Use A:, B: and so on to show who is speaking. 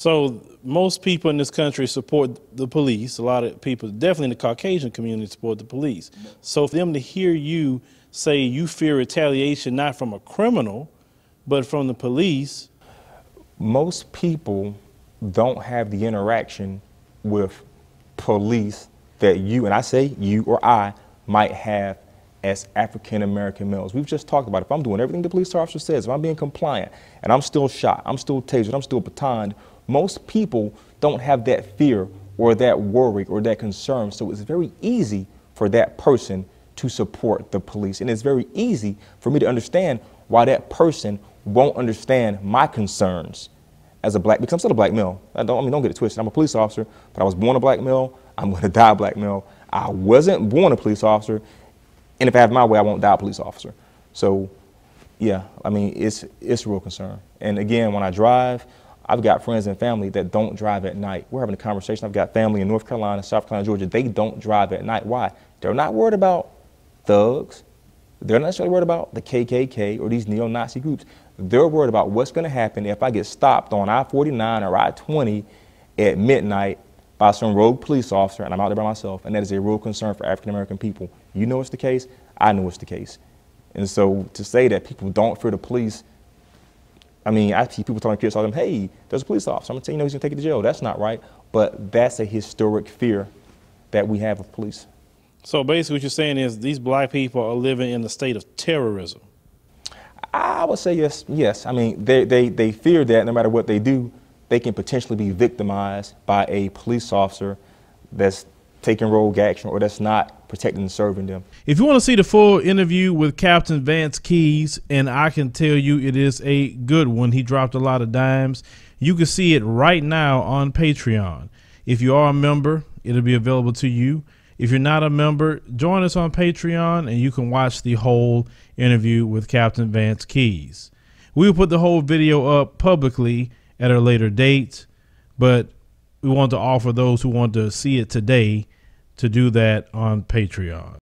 A: So most people in this country support the police. A lot of people, definitely in the Caucasian community, support the police. So for them to hear you say you fear retaliation not from a criminal, but from the police.
B: Most people don't have the interaction with police that you, and I say you or I, might have as African-American males. We've just talked about it. If I'm doing everything the police officer says, if I'm being compliant, and I'm still shot, I'm still tasered, I'm still batoned, most people don't have that fear or that worry or that concern. So it's very easy for that person to support the police. And it's very easy for me to understand why that person won't understand my concerns as a black, because I'm still a black male. Don't get it twisted. I'm a police officer, but I was born a black male. I'm going to die a black male. I wasn't born a police officer. And if I have my way, I won't die a police officer. So, yeah, I mean, it's a real concern. And again, when I drive, I've got friends and family that don't drive at night. We're having a conversation. I've got family in North Carolina, South Carolina, Georgia. They don't drive at night. Why? They're not worried about thugs. They're not necessarily worried about the KKK or these neo-Nazi groups. They're worried about what's going to happen if I get stopped on I-49 or I-20 at midnight by some rogue police officer and I'm out there by myself. And that is a real concern for African-American people. You know it's the case. I know it's the case. And so to say that people don't fear the police, I mean, I see people telling kids all them, hey, there's a police officer. I'm going to tell you, he's going to take you to jail. That's not right. But that's a historic fear that we have of police.
A: So basically what you're saying is these black people are living in a state of terrorism.
B: I would say yes. Yes. I mean, they fear that no matter what they do, they can potentially be victimized by a police officer that's taking rogue action or that's not protecting and serving them.
A: If you want to see the full interview with Captain Vance Keys, and I can tell you it is a good one. He dropped a lot of dimes. You can see it right now on Patreon. If you are a member, it'll be available to you. If you're not a member, join us on Patreon and you can watch the whole interview with Captain Vance Keys. We will put the whole video up publicly at a later date, but we want to offer those who want to see it today to do that on Patreon.